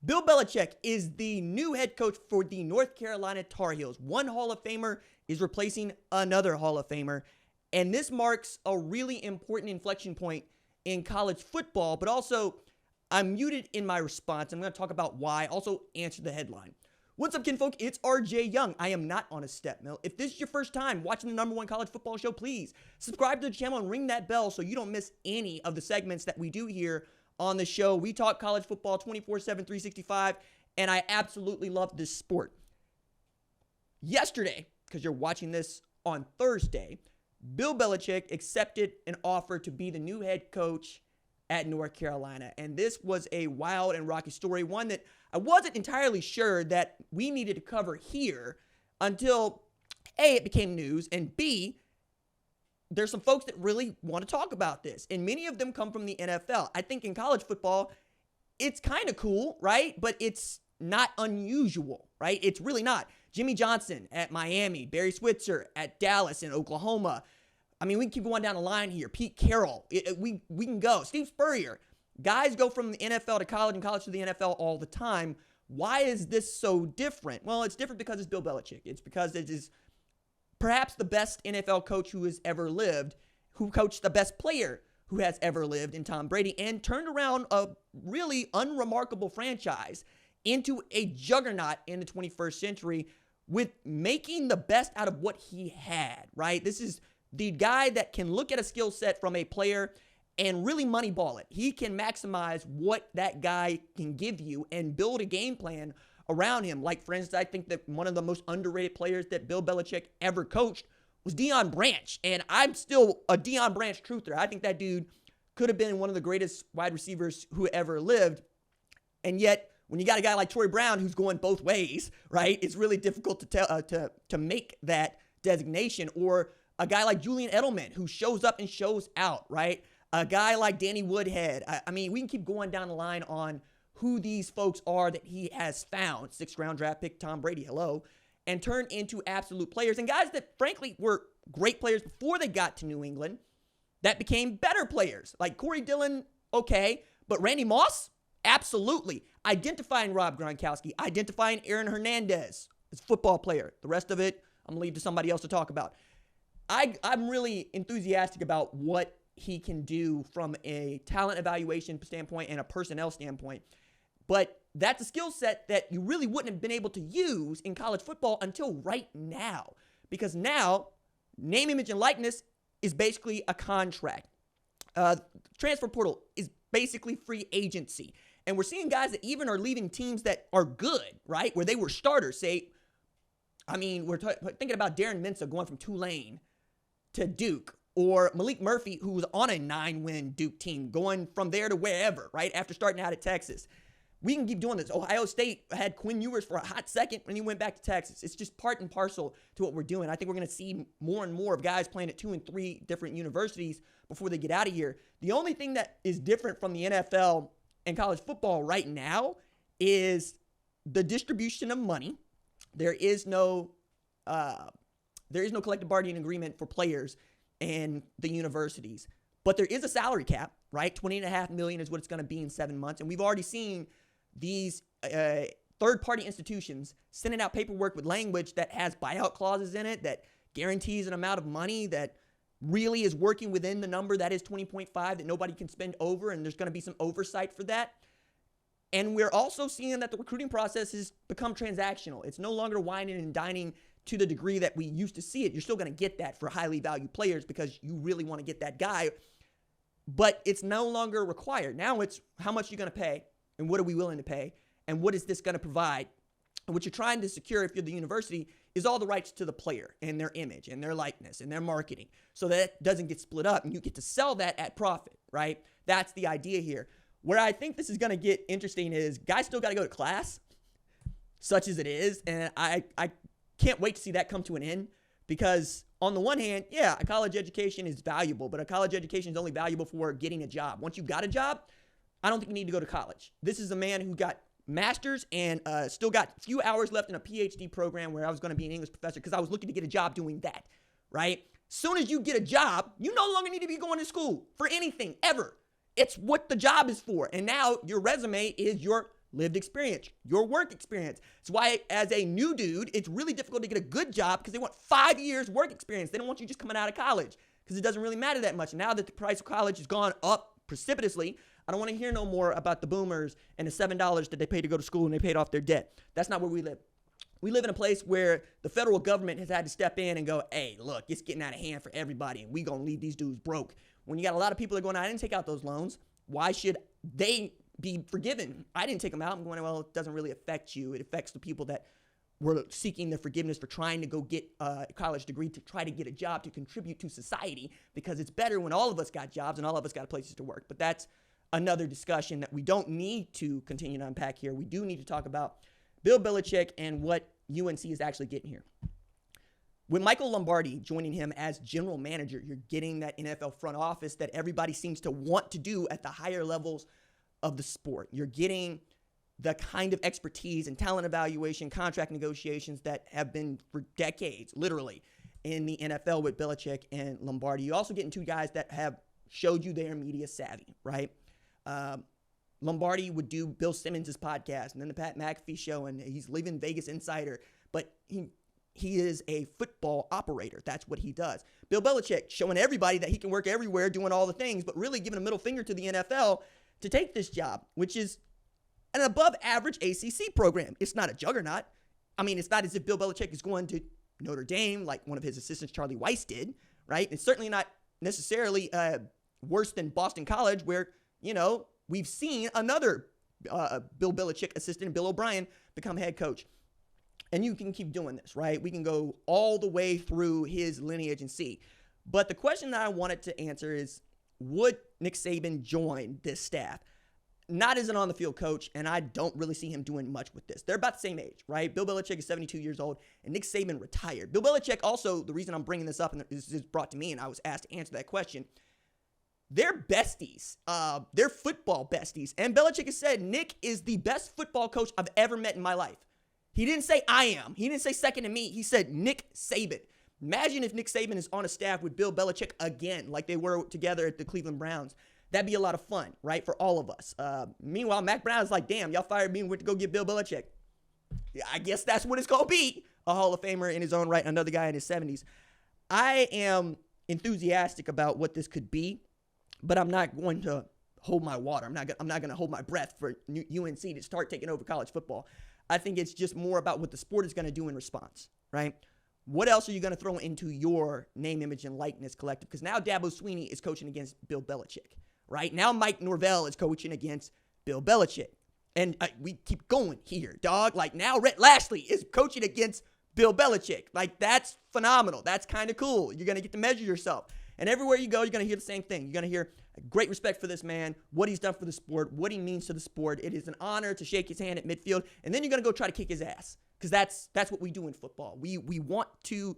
Bill Belichick is the new head coach for the North Carolina Tar Heels. One Hall of Famer is replacing another Hall of Famer. And this marks a really important inflection point in college football, but also I'm muted in my response. I'm going to talk about why, also answer the headline. What's up, kinfolk? It's RJ Young. I am not on a step mill. If this is your first time watching the #1 college football show, please subscribe to the channel and ring that bell so you don't miss any of the segments that we do here on the show. We talk college football 24/7, 365, and I absolutely love this sport. Yesterday, because you're watching this on Thursday, Bill Belichick accepted an offer to be the new head coach at North Carolina. And this was a wild and rocky story, one that I wasn't entirely sure that we needed to cover here until A, it became news, and B, there's some folks that really want to talk about this. And many of them come from the NFL. I think in college football, it's kind of cool, right? But it's not unusual, right? It's really not. Jimmy Johnson at Miami, Barry Switzer at Dallas and Oklahoma. I mean, we can keep going down the line here. Pete Carroll, we can go. Steve Spurrier. Guys go from the NFL to college and college to the NFL all the time. Why is this so different? Well, it's different because it's Bill Belichick. It's because it is perhaps the best NFL coach who has ever lived, who coached the best player who has ever lived in Tom Brady, and turned around a really unremarkable franchise into a juggernaut in the 21st century with making the best out of what he had, right? This is the guy that can look at a skill set from a player and really moneyball it. He can maximize what that guy can give you and build a game plan around him. Like, for instance, I think that one of the most underrated players that Bill Belichick ever coached was Deion Branch. And I'm still a Deion Branch truther. I think that dude could have been one of the greatest wide receivers who ever lived. And yet, when you got a guy like Troy Brown who's going both ways, right, it's really difficult to tell to make that designation. Or a guy like Julian Edelman who shows up and shows out, right? A guy like Danny Woodhead. I mean, we can keep going down the line on who these folks are that he has found. 6th round draft pick Tom Brady, hello, and turned into absolute players. And guys that, frankly, were great players before they got to New England that became better players. Like Corey Dillon, okay, but Randy Moss, absolutely. Identifying Rob Gronkowski, identifying Aaron Hernandez as a football player. The rest of it, I'm going to leave to somebody else to talk about. I'm really enthusiastic about what he can do from a talent evaluation standpoint and a personnel standpoint. But that's a skill set that you really wouldn't have been able to use in college football until right now. Because now, name, image, and likeness is basically a contract. Transfer portal is basically free agency. And we're seeing guys that even are leaving teams that are good, right? Where they were starters. Say, I mean, we're thinking about Darren Mensah going from Tulane to Duke. Or Malik Murphy, who was on a 9-win Duke team, going from there to wherever, right, after starting out at Texas. We can keep doing this. Ohio State had Quinn Ewers for a hot second when he went back to Texas. It's just part and parcel to what we're doing. I think we're going to see more and more of guys playing at 2 and 3 different universities before they get out of here. The only thing that is different from the NFL and college football right now is the distribution of money. There is no collective bargaining agreement for players and the universities. But there is a salary cap, right? $20.5 million is what it's going to be in 7 months. And we've already seen these third-party institutions sending out paperwork with language that has buyout clauses in it, that guarantees an amount of money that really is working within the number that is 20.5 that nobody can spend over, and there's going to be some oversight for that. And we're also seeing that the recruiting process has become transactional. It's no longer whining and dining to the degree that we used to see it. You're still going to get that for highly valued players because you really want to get that guy, but it's no longer required. Now it's how much you're going to pay and what are we willing to pay and what is this going to provide. And what you're trying to secure if you're the university is all the rights to the player and their image and their likeness and their marketing so that it doesn't get split up and you get to sell that at profit, right? That's the idea here. Where I think this is going to get interesting is guys still got to go to class, such as it is, and I can't wait to see that come to an end because on the one hand, yeah, a college education is valuable, but a college education is only valuable for getting a job. Once you've got a job, I don't think you need to go to college. This is a man who got master's and still got a few hours left in a PhD program where I was going to be an English professor because I was looking to get a job doing that, right? Soon as you get a job, you no longer need to be going to school for anything ever. It's what the job is for. And now your resume is your lived experience, your work experience. It's why, as a new dude, it's really difficult to get a good job because they want 5 years work experience. They don't want you just coming out of college because it doesn't really matter that much. Now that the price of college has gone up precipitously, I don't want to hear no more about the boomers and the $7 that they paid to go to school and they paid off their debt. That's not where we live. We live in a place where the federal government has had to step in and go, hey, look, it's getting out of hand for everybody, and we going to leave these dudes broke. When you got a lot of people that are going, I didn't take out those loans. Why should they be forgiven? I didn't take them out. I'm going, well, it doesn't really affect you. It affects the people that were seeking their forgiveness for trying to go get a college degree to try to get a job to contribute to society, because it's better when all of us got jobs and all of us got places to work. But that's another discussion that we don't need to continue to unpack here. We do need to talk about Bill Belichick and what UNC is actually getting here. With Michael Lombardi joining him as general manager, you're getting that NFL front office that everybody seems to want to do at the higher levels of the sport. You're getting the kind of expertise and talent evaluation, contract negotiations that have been for decades, literally, in the NFL with Belichick and Lombardi. You're also getting two guys that have showed you their media savvy, right? Lombardi would do Bill Simmons' podcast and then the Pat McAfee show, and he's leaving Vegas Insider, but he is a football operator. That's what he does. Bill Belichick showing everybody that he can work everywhere, doing all the things, but really giving a middle finger to the NFL to take this job, which is an above average ACC program. It's not a juggernaut. I mean, it's not as if Bill Belichick is going to Notre Dame like one of his assistants, Charlie Weiss, did, right? It's certainly not necessarily worse than Boston College, where, we've seen another Bill Belichick assistant, Bill O'Brien, become head coach. And you can keep doing this, right? We can go all the way through his lineage and see. But the question that I wanted to answer is, would Nick Saban join this staff? Not as an on-the-field coach, and I don't really see him doing much with this. They're about the same age, right? Bill Belichick is 72 years old, and Nick Saban retired. Bill Belichick also, the reason I'm bringing this up, and this is brought to me, and I was asked to answer that question, they're besties. They're football besties. And Belichick has said, Nick is the best football coach I've ever met in my life. He didn't say I am. He didn't say second to me. He said Nick Saban. Imagine if Nick Saban is on a staff with Bill Belichick again, like they were together at the Cleveland Browns. That'd be a lot of fun, right, for all of us. Meanwhile, Mac Brown's like, damn, y'all fired me and went to go get Bill Belichick. I guess that's what it's going to be. A Hall of Famer in his own right, another guy in his 70s. I am enthusiastic about what this could be, but I'm not going to hold my water. I'm not going to hold my breath for UNC to start taking over college football. I think it's just more about what the sport is going to do in response, right? What else are you going to throw into your name, image, and likeness collective? Because now Dabo Swinney is coaching against Bill Belichick, right? Now Mike Norvell is coaching against Bill Belichick. And we keep going here, dog. Like now Rhett Lashley is coaching against Bill Belichick. Like that's phenomenal. That's kind of cool. You're going to get to measure yourself. And everywhere you go, you're going to hear the same thing. You're going to hear great respect for this man, what he's done for the sport, what he means to the sport. It is an honor to shake his hand at midfield. And then you're going to go try to kick his ass, because that's what we do in football. We want to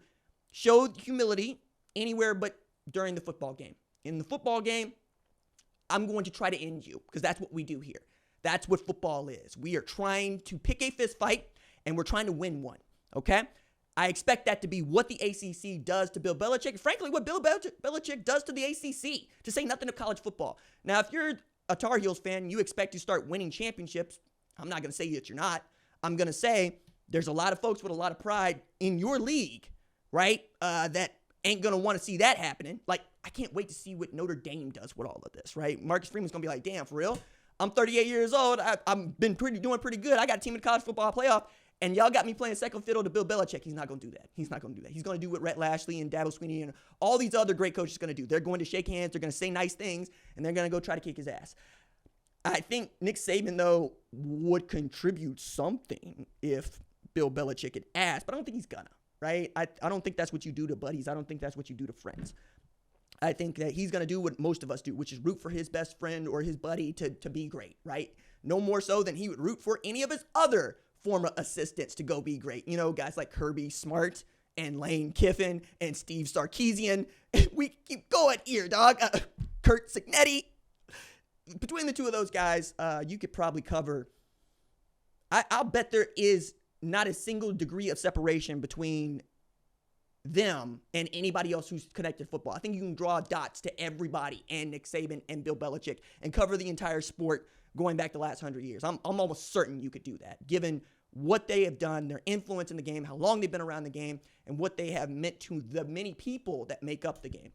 show humility anywhere but during the football game. In the football game, I'm going to try to end you, because that's what we do here. That's what football is. We are trying to pick a fist fight, and we're trying to win one, okay? I expect that to be what the ACC does to Bill Belichick. Frankly, what Bill Belichick does to the ACC, to say nothing of college football. Now, if you're a Tar Heels fan, you expect to start winning championships. I'm not going to say that you're not. I'm going to say there's a lot of folks with a lot of pride in your league, right, that ain't going to want to see that happening. Like, I can't wait to see what Notre Dame does with all of this, right? Marcus Freeman's going to be like, damn, for real? I'm 38 years old. I've been doing pretty good. I got a team in the college football playoff. And y'all got me playing second fiddle to Bill Belichick. He's not going to do that. He's not going to do that. He's going to do what Rhett Lashley and Dabo Swinney and all these other great coaches are going to do. They're going to shake hands. They're going to say nice things. And they're going to go try to kick his ass. I think Nick Saban, though, would contribute something if Bill Belichick had asked. But I don't think he's going to, right? I don't think that's what you do to buddies. I don't think that's what you do to friends. I think that he's going to do what most of us do, which is root for his best friend or his buddy to be great, right? No more so than he would root for any of his other former assistants to go be great. You know, guys like Kirby Smart and Lane Kiffin and Steve Sarkisian. We keep going here, dog. Kurt Signetti. Between the two of those guys, you could probably cover. I'll bet there is not a single degree of separation between them and anybody else who's connected to football. I think you can draw dots to everybody and Nick Saban and Bill Belichick and cover the entire sport going back the last 100 years. I'm almost certain you could do that, given what they have done, their influence in the game, how long they've been around the game, and what they have meant to the many people that make up the game.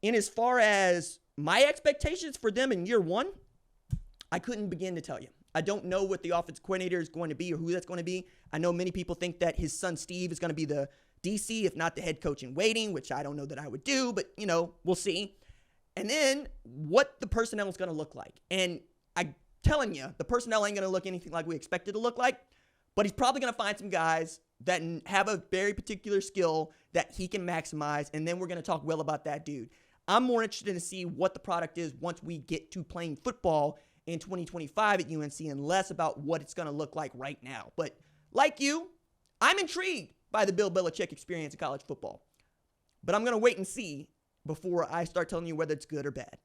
And as far as my expectations for them in year one, I couldn't begin to tell you. I don't know what the offensive coordinator is going to be or who that's going to be. I know many people think that his son Steve is going to be the DC, if not the head coach in waiting, which I don't know that I would do, but, we'll see. And then what the personnel is going to look like. And I'm telling you, the personnel ain't going to look anything like we expect it to look like, but he's probably going to find some guys that have a very particular skill that he can maximize, and then we're going to talk well about that dude. I'm more interested to see what the product is once we get to playing football in 2025 at UNC and less about what it's going to look like right now. But like you, I'm intrigued by the Bill Belichick experience in college football. But I'm going to wait and see before I start telling you whether it's good or bad.